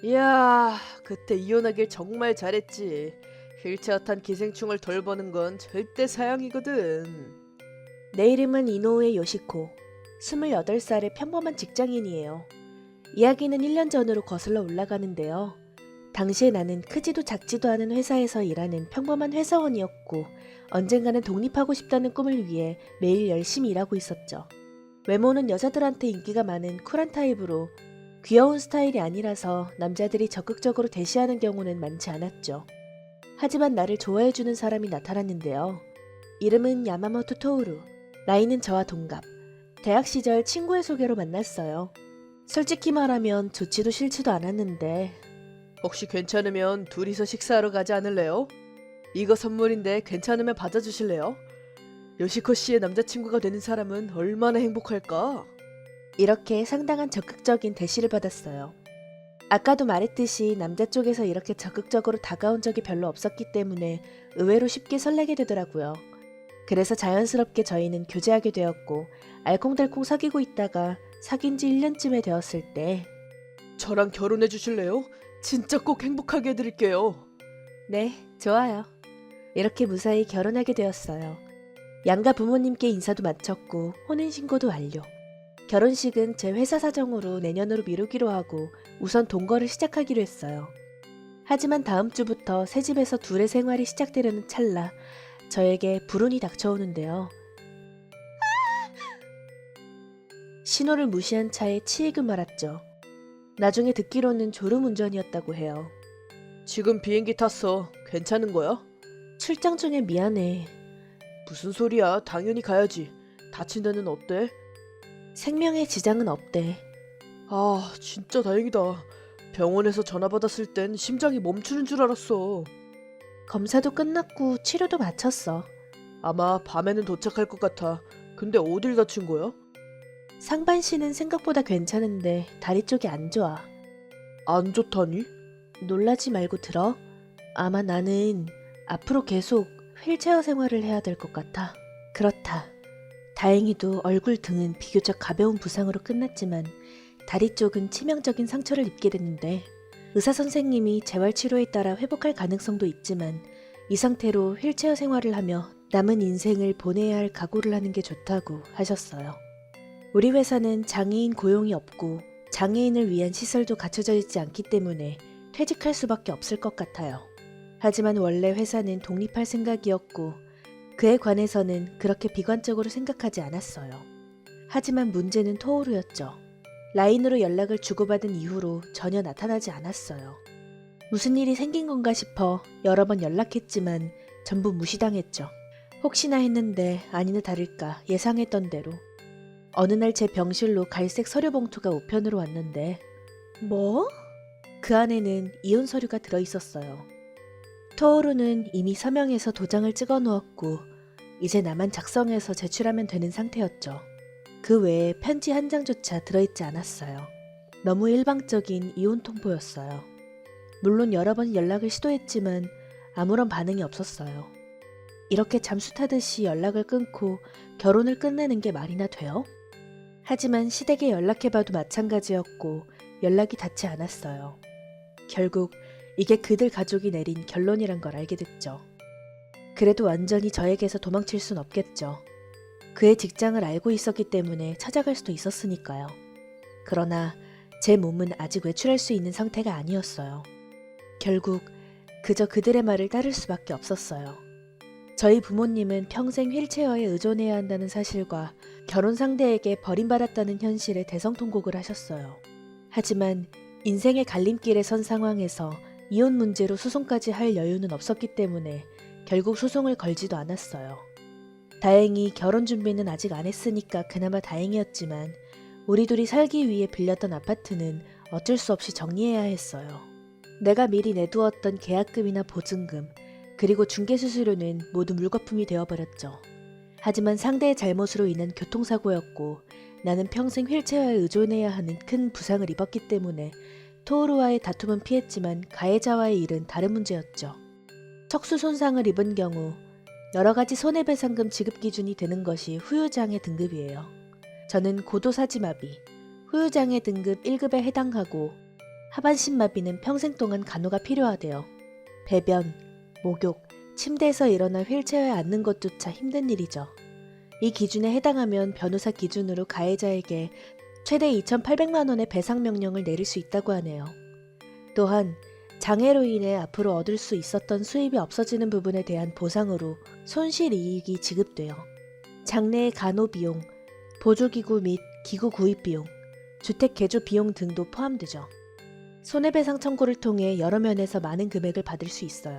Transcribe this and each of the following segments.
이야, 그때 이혼하길 정말 잘했지. 휠체어 탄 기생충을 돌보는 건 절대 사양이거든. 내 이름은 이노우에 요시코. 28살의 평범한 직장인이에요. 이야기는 1년 전으로 거슬러 올라가는데요. 당시에 나는 크지도 작지도 않은 회사에서 일하는 평범한 회사원이었고 언젠가는 독립하고 싶다는 꿈을 위해 매일 열심히 일하고 있었죠. 외모는 여자들한테 인기가 많은 쿨한 타입으로 귀여운 스타일이 아니라서 남자들이 적극적으로 대시하는 경우는 많지 않았죠. 하지만 나를 좋아해주는 사람이 나타났는데요. 이름은 야마모토 토우루. 나이는 저와 동갑. 대학 시절 친구의 소개로 만났어요. 솔직히 말하면 좋지도 싫지도 않았는데 혹시 괜찮으면 둘이서 식사하러 가지 않을래요? 이거 선물인데 괜찮으면 받아주실래요? 요시코 씨의 남자친구가 되는 사람은 얼마나 행복할까? 이렇게 상당한 적극적인 대시를 받았어요. 아까도 말했듯이 남자 쪽에서 이렇게 적극적으로 다가온 적이 별로 없었기 때문에 의외로 쉽게 설레게 되더라고요. 그래서 자연스럽게 저희는 교제하게 되었고 알콩달콩 사귀고 있다가 사귄 지 1년쯤에 되었을 때 저랑 결혼해 주실래요? 진짜 꼭 행복하게 해드릴게요. 네, 좋아요. 이렇게 무사히 결혼하게 되었어요. 양가 부모님께 인사도 마쳤고 혼인신고도 완료. 결혼식은 제 회사 사정으로 내년으로 미루기로 하고 우선 동거를 시작하기로 했어요. 하지만 다음 주부터 새 집에서 둘의 생활이 시작되려는 찰나 저에게 불운이 닥쳐오는데요. 신호를 무시한 차에 치이고 말았죠. 나중에 듣기로는 졸음운전이었다고 해요. 지금 비행기 탔어. 괜찮은 거야? 출장 중에 미안해. 무슨 소리야? 당연히 가야지. 다친 데는 어때? 생명에 지장은 없대. 아, 진짜 다행이다. 병원에서 전화 받았을 땐 심장이 멈추는 줄 알았어. 검사도 끝났고 치료도 마쳤어. 아마 밤에는 도착할 것 같아. 근데 어딜 다친 거야? 상반신은 생각보다 괜찮은데 다리 쪽이 안 좋아. 안 좋다니? 놀라지 말고 들어. 아마 나는 앞으로 계속 휠체어 생활을 해야 될 것 같아. 그렇다. 다행히도 얼굴 등은 비교적 가벼운 부상으로 끝났지만 다리 쪽은 치명적인 상처를 입게 됐는데 의사 선생님이 재활치료에 따라 회복할 가능성도 있지만 이 상태로 휠체어 생활을 하며 남은 인생을 보내야 할 각오를 하는 게 좋다고 하셨어요. 우리 회사는 장애인 고용이 없고 장애인을 위한 시설도 갖춰져 있지 않기 때문에 퇴직할 수밖에 없을 것 같아요. 하지만 원래 회사는 독립할 생각이었고 그에 관해서는 그렇게 비관적으로 생각하지 않았어요. 하지만 문제는 토오루였죠. 라인으로 연락을 주고받은 이후로 전혀 나타나지 않았어요. 무슨 일이 생긴 건가 싶어 여러 번 연락했지만 전부 무시당했죠. 혹시나 했는데 아니나 다를까 예상했던 대로 어느 날 제 병실로 갈색 서류 봉투가 우편으로 왔는데 뭐? 그 안에는 이혼 서류가 들어있었어요. 토오루는 이미 서명해서 도장을 찍어 놓았고 이제 나만 작성해서 제출하면 되는 상태였죠. 그 외에 편지 한 장조차 들어있지 않았어요. 너무 일방적인 이혼 통보였어요. 물론 여러 번 연락을 시도했지만 아무런 반응이 없었어요. 이렇게 잠수 타듯이 연락을 끊고 결혼을 끝내는 게 말이나 돼요? 하지만 시댁에 연락해봐도 마찬가지였고 연락이 닿지 않았어요. 결국 이게 그들 가족이 내린 결론이란 걸 알게 됐죠. 그래도 완전히 저에게서 도망칠 순 없겠죠. 그의 직장을 알고 있었기 때문에 찾아갈 수도 있었으니까요. 그러나 제 몸은 아직 외출할 수 있는 상태가 아니었어요. 결국 그저 그들의 말을 따를 수밖에 없었어요. 저희 부모님은 평생 휠체어에 의존해야 한다는 사실과 결혼 상대에게 버림받았다는 현실에 대성통곡을 하셨어요. 하지만 인생의 갈림길에 선 상황에서 이혼 문제로 소송까지 할 여유는 없었기 때문에 결국 소송을 걸지도 않았어요. 다행히 결혼 준비는 아직 안 했으니까 그나마 다행이었지만 우리 둘이 살기 위해 빌렸던 아파트는 어쩔 수 없이 정리해야 했어요. 내가 미리 내두었던 계약금이나 보증금 그리고 중개수수료는 모두 물거품이 되어버렸죠. 하지만 상대의 잘못으로 인한 교통사고였고 나는 평생 휠체어에 의존해야 하는 큰 부상을 입었기 때문에 토오루와의 다툼은 피했지만 가해자와의 일은 다른 문제였죠. 척수 손상을 입은 경우 여러 가지 손해배상금 지급 기준이 되는 것이 후유장애 등급이에요. 저는 고도사지마비, 후유장애 등급 1급에 해당하고 하반신마비는 평생 동안 간호가 필요하대요. 배변, 목욕, 침대에서 일어나 휠체어에 앉는 것조차 힘든 일이죠. 이 기준에 해당하면 변호사 기준으로 가해자에게 최대 2,800만 원의 배상 명령을 내릴 수 있다고 하네요. 또한 장애로 인해 앞으로 얻을 수 있었던 수입이 없어지는 부분에 대한 보상으로 손실 이익이 지급돼요. 장래의 간호 비용, 보조기구 및 기구 구입 비용, 주택 개조 비용 등도 포함되죠. 손해배상 청구를 통해 여러 면에서 많은 금액을 받을 수 있어요.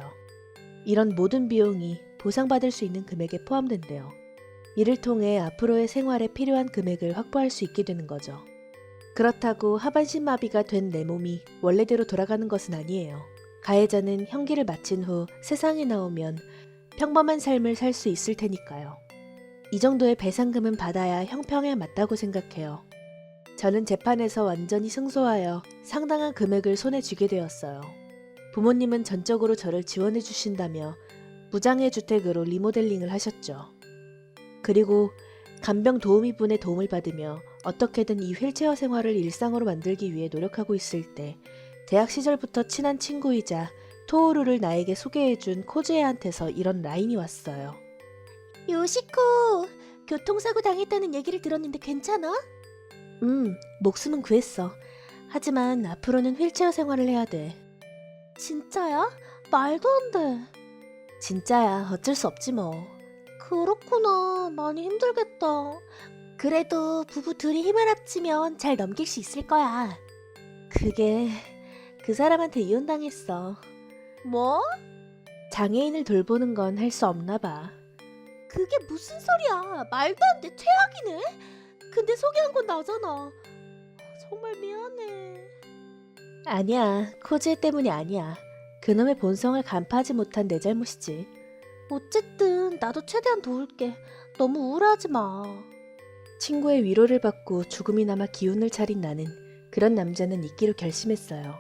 이런 모든 비용이 보상받을 수 있는 금액에 포함된대요. 이를 통해 앞으로의 생활에 필요한 금액을 확보할 수 있게 되는 거죠. 그렇다고 하반신 마비가 된 내 몸이 원래대로 돌아가는 것은 아니에요. 가해자는 형기를 마친 후 세상에 나오면 평범한 삶을 살 수 있을 테니까요. 이 정도의 배상금은 받아야 형평에 맞다고 생각해요. 저는 재판에서 완전히 승소하여 상당한 금액을 손에 쥐게 되었어요. 부모님은 전적으로 저를 지원해 주신다며 무장애 주택으로 리모델링을 하셨죠. 그리고 간병 도우미분의 도움을 받으며 어떻게든 이 휠체어 생활을 일상으로 만들기 위해 노력하고 있을 때 대학 시절부터 친한 친구이자 토오루를 나에게 소개해준 코즈에한테서 이런 라인이 왔어요. 요시코, 교통사고 당했다는 얘기를 들었는데 괜찮아? 목숨은 구했어. 하지만 앞으로는 휠체어 생활을 해야 돼. 진짜야? 말도 안 돼. 진짜야. 어쩔 수 없지 뭐. 그렇구나. 많이 힘들겠다. 그래도 부부 둘이 힘을 합치면 잘 넘길 수 있을 거야. 그게 그 사람한테 이혼당했어. 뭐? 장애인을 돌보는 건 할 수 없나 봐. 그게 무슨 소리야. 말도 안 돼. 최악이네. 근데 소개한 건 나잖아. 정말 미안해. 아니야. 코즈에 때문이 아니야. 그놈의 본성을 간파하지 못한 내 잘못이지. 어쨌든 나도 최대한 도울게. 너무 우울하지 마. 친구의 위로를 받고 죽음이나마 기운을 차린 나는 그런 남자는 잊기로 결심했어요.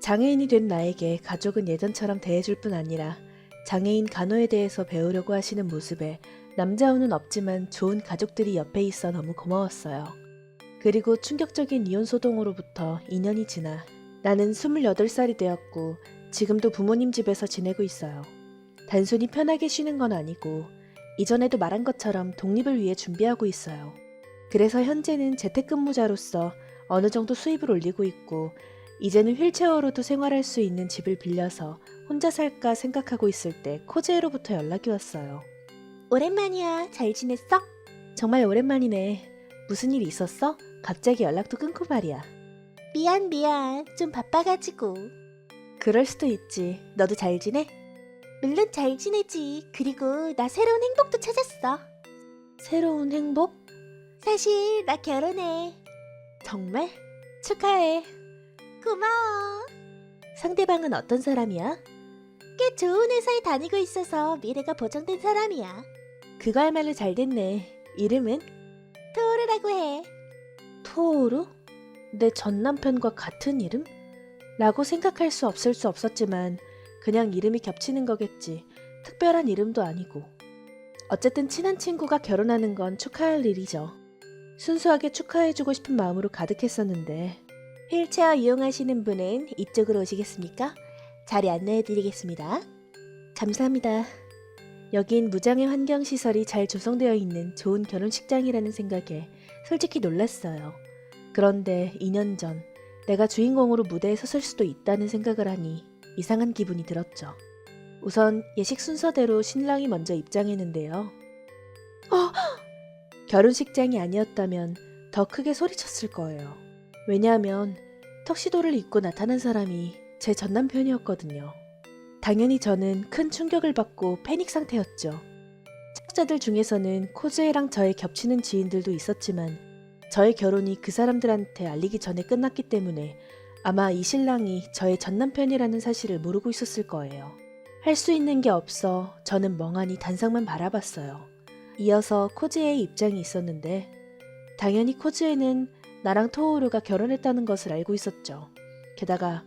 장애인이 된 나에게 가족은 예전처럼 대해줄 뿐 아니라 장애인 간호에 대해서 배우려고 하시는 모습에 남자우는 없지만 좋은 가족들이 옆에 있어 너무 고마웠어요. 그리고 충격적인 이혼 소동으로부터 2년이 지나 나는 28살이 되었고 지금도 부모님 집에서 지내고 있어요. 단순히 편하게 쉬는 건 아니고 이전에도 말한 것처럼 독립을 위해 준비하고 있어요. 그래서 현재는 재택근무자로서 어느 정도 수입을 올리고 있고 이제는 휠체어로도 생활할 수 있는 집을 빌려서 혼자 살까 생각하고 있을 때 코즈에로부터 연락이 왔어요. 오랜만이야. 잘 지냈어? 정말 오랜만이네. 무슨 일 있었어? 갑자기 연락도 끊고 말이야. 미안. 좀 바빠가지고. 그럴 수도 있지. 너도 잘 지내? 물론 잘 지내지. 그리고 나 새로운 행복도 찾았어. 새로운 행복? 사실 나 결혼해. 정말? 축하해. 고마워. 상대방은 어떤 사람이야? 꽤 좋은 회사에 다니고 있어서 미래가 보장된 사람이야. 그거야말로 잘 됐네. 이름은? 토르라고 해. 토오루? 내 전 남편과 같은 이름? 라고 생각할 수 없었지만 그냥 이름이 겹치는 거겠지. 특별한 이름도 아니고. 어쨌든 친한 친구가 결혼하는 건 축하할 일이죠. 순수하게 축하해주고 싶은 마음으로 가득했었는데 휠체어 이용하시는 분은 이쪽으로 오시겠습니까? 자리 안내해드리겠습니다. 감사합니다. 여긴 무장애 환경시설이 잘 조성되어 있는 좋은 결혼식장이라는 생각에 솔직히 놀랐어요. 그런데 2년 전 내가 주인공으로 무대에 섰을 수도 있다는 생각을 하니 이상한 기분이 들었죠. 우선 예식 순서대로 신랑이 먼저 입장했는데요. 결혼식장이 아니었다면 더 크게 소리쳤을 거예요. 왜냐하면 턱시도를 입고 나타난 사람이 제 전남편이었거든요. 당연히 저는 큰 충격을 받고 패닉 상태였죠. 참석자들 중에서는 코즈에랑 저의 겹치는 지인들도 있었지만 저의 결혼이 그 사람들한테 알리기 전에 끝났기 때문에 아마 이 신랑이 저의 전남편이라는 사실을 모르고 있었을 거예요. 할 수 있는 게 없어 저는 멍하니 단상만 바라봤어요. 이어서 코즈에의 입장이 있었는데 당연히 코즈에는 나랑 토오루가 결혼했다는 것을 알고 있었죠. 게다가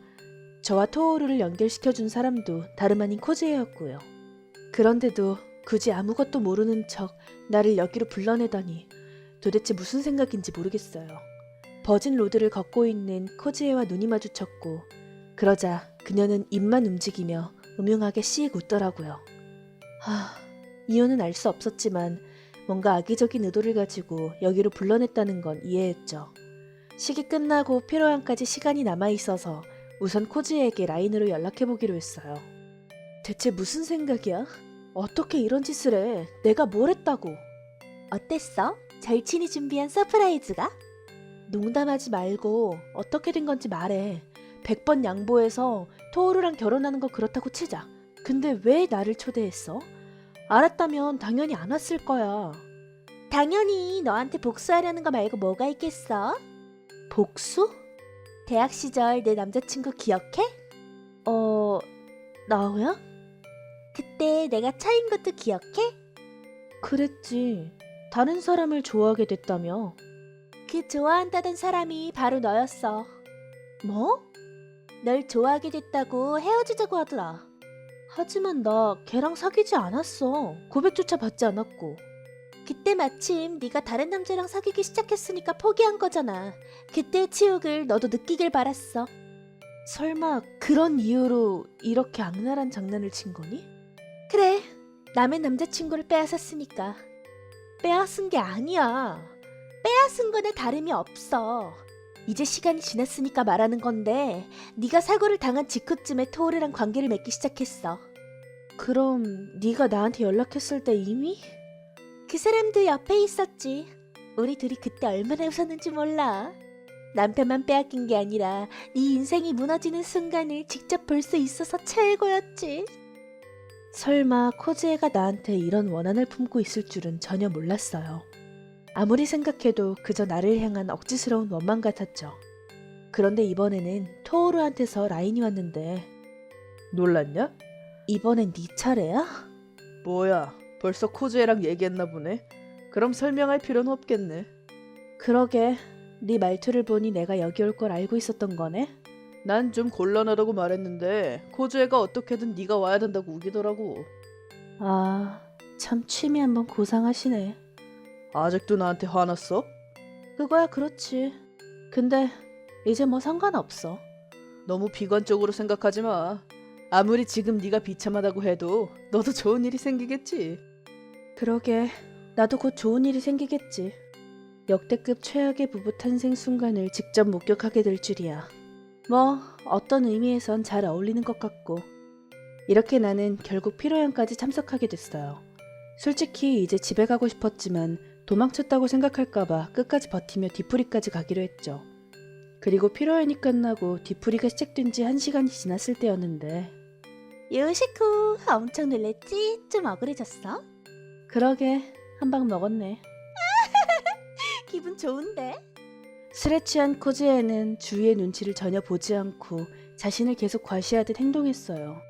저와 토오루를 연결시켜준 사람도 다름 아닌 코즈에였고요. 그런데도 굳이 아무것도 모르는 척 나를 여기로 불러내다니 도대체 무슨 생각인지 모르겠어요. 버진 로드를 걷고 있는 코지에와 눈이 마주쳤고 그러자 그녀는 입만 움직이며 음흉하게 씩 웃더라고요. 이유는 알 수 없었지만 뭔가 악의적인 의도를 가지고 여기로 불러냈다는 건 이해했죠. 식이 끝나고 피로양까지 시간이 남아있어서 우선 코지에게 라인으로 연락해보기로 했어요. 대체 무슨 생각이야? 어떻게 이런 짓을 해? 내가 뭘 했다고? 어땠어? 절친이 준비한 서프라이즈가? 농담하지 말고 어떻게 된 건지 말해. 100번 양보해서 토오루랑 결혼하는 거 그렇다고 치자. 근데 왜 나를 초대했어? 알았다면 당연히 안 왔을 거야. 당연히 너한테 복수하려는 거 말고 뭐가 있겠어? 복수? 대학 시절 내 남자친구 기억해? 나오야? 그때 내가 차인 것도 기억해? 그랬지. 다른 사람을 좋아하게 됐다며. 그 좋아한다던 사람이 바로 너였어. 뭐? 널 좋아하게 됐다고 헤어지자고 하더라. 하지만 나 걔랑 사귀지 않았어. 고백조차 받지 않았고. 그때 마침 네가 다른 남자랑 사귀기 시작했으니까 포기한 거잖아. 그때의 치욕을 너도 느끼길 바랐어. 설마 그런 이유로 이렇게 악랄한 장난을 친 거니? 그래, 남의 남자친구를 빼앗았으니까. 빼앗은 게 아니야. 빼앗은 거는 다름이 없어. 이제 시간이 지났으니까 말하는 건데 네가 사고를 당한 직후쯤에 토오르랑 관계를 맺기 시작했어. 그럼 네가 나한테 연락했을 때 이미? 그 사람도 옆에 있었지. 우리 둘이 그때 얼마나 웃었는지 몰라. 남편만 빼앗긴 게 아니라 네 인생이 무너지는 순간을 직접 볼 수 있어서 최고였지. 설마 코지에가 나한테 이런 원한을 품고 있을 줄은 전혀 몰랐어요. 아무리 생각해도 그저 나를 향한 억지스러운 원망 같았죠. 그런데 이번에는 토오루한테서 라인이 왔는데 놀랐냐? 이번엔 네 차례야? 뭐야, 벌써 코즈에랑 얘기했나 보네. 그럼 설명할 필요는 없겠네. 그러게, 네 말투를 보니 내가 여기 올 걸 알고 있었던 거네? 난 좀 곤란하다고 말했는데 코즈에가 어떻게든 네가 와야 된다고 우기더라고. 참 취미 한번 고상하시네. 아직도 나한테 화났어? 그거야 그렇지. 근데 이제 뭐 상관없어. 너무 비관적으로 생각하지 마. 아무리 지금 네가 비참하다고 해도 너도 좋은 일이 생기겠지. 그러게, 나도 곧 좋은 일이 생기겠지. 역대급 최악의 부부 탄생 순간을 직접 목격하게 될 줄이야. 뭐 어떤 의미에선 잘 어울리는 것 같고. 이렇게 나는 결국 피로연까지 참석하게 됐어요. 솔직히 이제 집에 가고 싶었지만 도망쳤다고 생각할까봐 끝까지 버티며 뒤풀이까지 가기로 했죠. 그리고 피로연이 끝나고 뒤풀이가 시작된 지 1시간이 지났을 때였는데 요시코 엄청 놀랬지? 좀 억울해졌어? 그러게, 한 방 먹었네. 기분 좋은데? 술에 취한 코즈에는 주위의 눈치를 전혀 보지 않고 자신을 계속 과시하듯 행동했어요.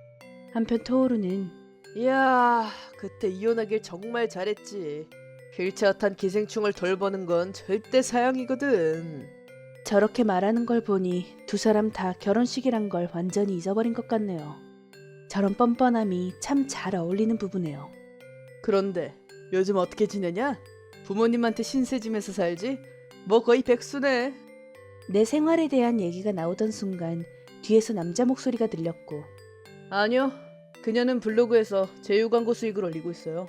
한편 토오루는 이야, 그때 이혼하길 정말 잘했지. 휠체어 탄 기생충을 돌보는 건 절대 사양이거든. 저렇게 말하는 걸 보니 두 사람 다 결혼식이란 걸 완전히 잊어버린 것 같네요. 저런 뻔뻔함이 참 잘 어울리는 부부네요. 그런데 요즘 어떻게 지내냐? 부모님한테 신세지면서 살지? 뭐 거의 백수네. 내 생활에 대한 얘기가 나오던 순간 뒤에서 남자 목소리가 들렸고 아니요, 그녀는 블로그에서 제휴 광고 수익을 올리고 있어요.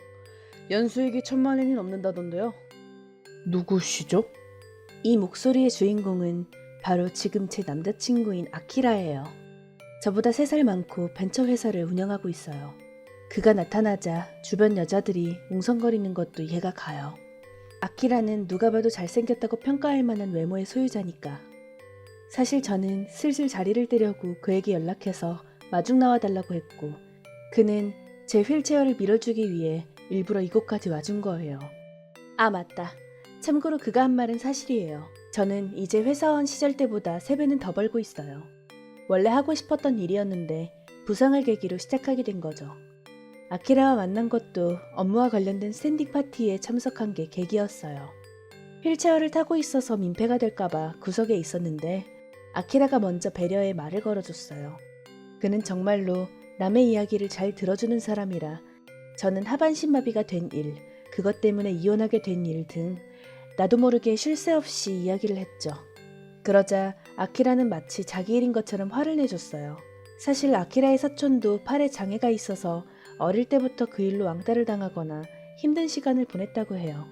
연수익이 1,000만 원이 넘는다던데요. 누구시죠? 이 목소리의 주인공은 바로 지금 제 남자친구인 아키라예요. 저보다 3살 많고 벤처 회사를 운영하고 있어요. 그가 나타나자 주변 여자들이 웅성거리는 것도 이해가 가요. 아키라는 누가 봐도 잘생겼다고 평가할 만한 외모의 소유자니까. 사실 저는 슬슬 자리를 뜨려고 그에게 연락해서 마중 나와달라고 했고 그는 제 휠체어를 밀어주기 위해 일부러 이곳까지 와준 거예요. 아 맞다. 참고로 그가 한 말은 사실이에요. 저는 이제 회사원 시절 때보다 3배는 더 벌고 있어요. 원래 하고 싶었던 일이었는데 부상을 계기로 시작하게 된 거죠. 아키라와 만난 것도 업무와 관련된 스탠딩 파티에 참석한 게 계기였어요. 휠체어를 타고 있어서 민폐가 될까봐 구석에 있었는데 아키라가 먼저 배려의 말을 걸어줬어요. 그는 정말로 남의 이야기를 잘 들어주는 사람이라 저는 하반신마비가 된 일, 그것 때문에 이혼하게 된 일 등 나도 모르게 쉴 새 없이 이야기를 했죠. 그러자 아키라는 마치 자기 일인 것처럼 화를 내줬어요. 사실 아키라의 사촌도 팔에 장애가 있어서 어릴 때부터 그 일로 왕따를 당하거나 힘든 시간을 보냈다고 해요.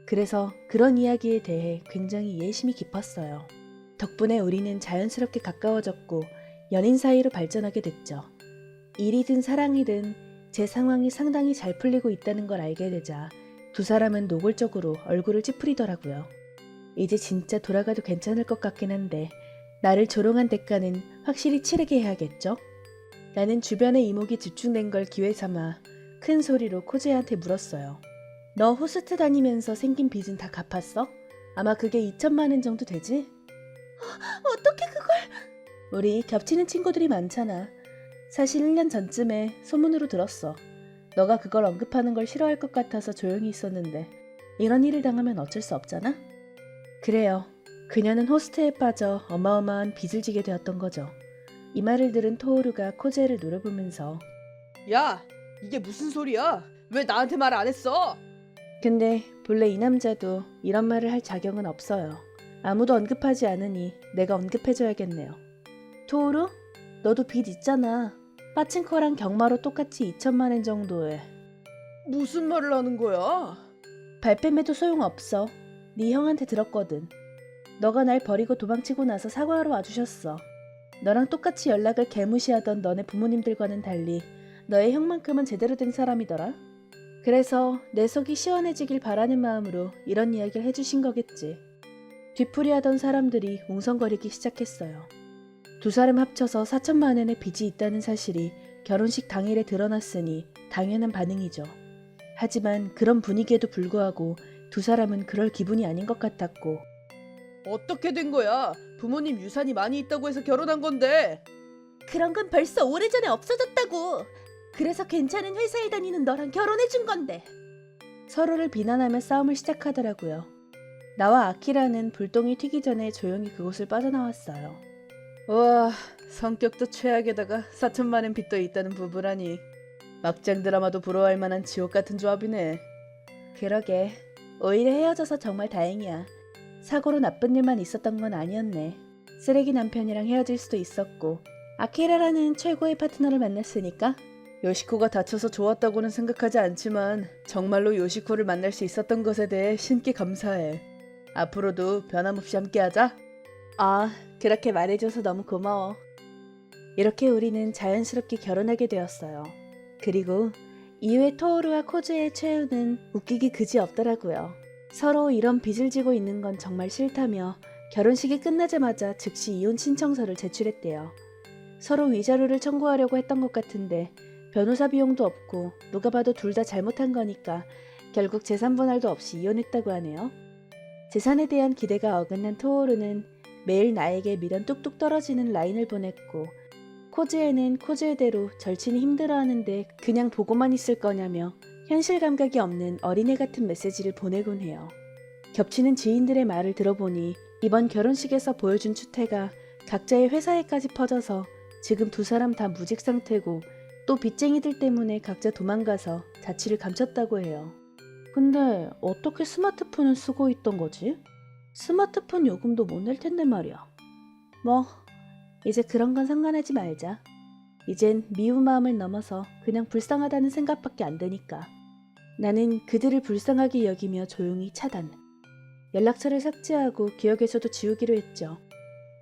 그래서 그런 이야기에 대해 굉장히 이해심이 깊었어요. 덕분에 우리는 자연스럽게 가까워졌고 연인 사이로 발전하게 됐죠. 일이든 사랑이든 제 상황이 상당히 잘 풀리고 있다는 걸 알게 되자 두 사람은 노골적으로 얼굴을 찌푸리더라고요. 이제 진짜 돌아가도 괜찮을 것 같긴 한데 나를 조롱한 대가는 확실히 치르게 해야겠죠? 나는 주변의 이목이 집중된 걸 기회 삼아 큰 소리로 코제한테 물었어요. 너 호스트 다니면서 생긴 빚은 다 갚았어? 아마 그게 2천만 원 정도 되지? 어떻게 그걸? 우리 겹치는 친구들이 많잖아. 사실 1년 전쯤에 소문으로 들었어. 너가 그걸 언급하는 걸 싫어할 것 같아서 조용히 있었는데 이런 일을 당하면 어쩔 수 없잖아? 그래요. 그녀는 호스트에 빠져 어마어마한 빚을 지게 되었던 거죠. 이 말을 들은 토오루가 코제를 노려보면서 야, 이게 무슨 소리야? 왜 나한테 말 안 했어? 근데 본래 이 남자도 이런 말을 할 자격은 없어요. 아무도 언급하지 않으니 내가 언급해줘야겠네요. 토오루? 너도 빚 있잖아. 빠친코랑 경마로 똑같이 2천만 원 정도에. 무슨 말을 하는 거야? 발뺌해도 소용없어. 네 형한테 들었거든. 너가 날 버리고 도망치고 나서 사과하러 와주셨어. 너랑 똑같이 연락을 개무시하던 너네 부모님들과는 달리 너의 형만큼은 제대로 된 사람이더라. 그래서 내 속이 시원해지길 바라는 마음으로 이런 이야기를 해주신 거겠지. 뒤풀이하던 사람들이 웅성거리기 시작했어요. 두 사람 합쳐서 4천만 원의 빚이 있다는 사실이 결혼식 당일에 드러났으니 당연한 반응이죠. 하지만 그런 분위기에도 불구하고 두 사람은 그럴 기분이 아닌 것 같았고 어떻게 된 거야? 부모님 유산이 많이 있다고 해서 결혼한 건데. 그런 건 벌써 오래전에 없어졌다고. 그래서 괜찮은 회사에 다니는 너랑 결혼해준 건데. 서로를 비난하며 싸움을 시작하더라고요. 나와 아키라는 불똥이 튀기 전에 조용히 그곳을 빠져나왔어요. 와, 성격도 최악에다가 4천만 원 빚도 있다는 부부라니. 막장 드라마도 부러워할 만한 지옥 같은 조합이네. 그러게. 오히려 헤어져서 정말 다행이야. 사고로 나쁜 일만 있었던 건 아니었네. 쓰레기 남편이랑 헤어질 수도 있었고 아키라라는 최고의 파트너를 만났으니까. 요시코가 다쳐서 좋았다고는 생각하지 않지만 정말로 요시코를 만날 수 있었던 것에 대해 신께 감사해. 앞으로도 변함없이 함께하자. 아, 그렇게 말해줘서 너무 고마워. 이렇게 우리는 자연스럽게 결혼하게 되었어요. 그리고 이후에 토오루와 코즈의 최후는 웃기기 그지 없더라고요. 서로 이런 빚을 지고 있는 건 정말 싫다며 결혼식이 끝나자마자 즉시 이혼 신청서를 제출했대요. 서로 위자료를 청구하려고 했던 것 같은데 변호사 비용도 없고 누가 봐도 둘 다 잘못한 거니까 결국 재산 분할도 없이 이혼했다고 하네요. 재산에 대한 기대가 어긋난 토오루는 매일 나에게 미련 뚝뚝 떨어지는 라인을 보냈고 코즈에는 코즈의대로 절친이 힘들어하는데 그냥 보고만 있을 거냐며 현실 감각이 없는 어린애 같은 메시지를 보내곤 해요. 겹치는 지인들의 말을 들어보니 이번 결혼식에서 보여준 추태가 각자의 회사에까지 퍼져서 지금 두 사람 다 무직 상태고 또 빚쟁이들 때문에 각자 도망가서 자취를 감췄다고 해요. 근데 어떻게 스마트폰을 쓰고 있던 거지? 스마트폰 요금도 못 낼 텐데 말이야. 뭐 이제 그런 건 상관하지 말자. 이젠 미운 마음을 넘어서 그냥 불쌍하다는 생각밖에 안 드니까. 나는 그들을 불쌍하게 여기며 조용히 차단. 연락처를 삭제하고 기억에서도 지우기로 했죠.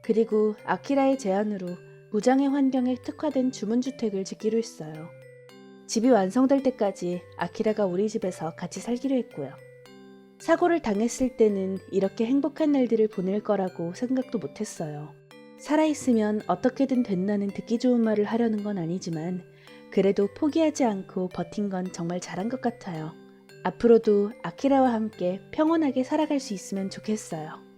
그리고 아키라의 제안으로 무장애 환경에 특화된 주문주택을 짓기로 했어요. 집이 완성될 때까지 아키라가 우리 집에서 같이 살기로 했고요. 사고를 당했을 때는 이렇게 행복한 날들을 보낼 거라고 생각도 못했어요. 살아있으면 어떻게든 된다는 듣기 좋은 말을 하려는 건 아니지만 그래도 포기하지 않고 버틴 건 정말 잘한 것 같아요. 앞으로도 아키라와 함께 평온하게 살아갈 수 있으면 좋겠어요.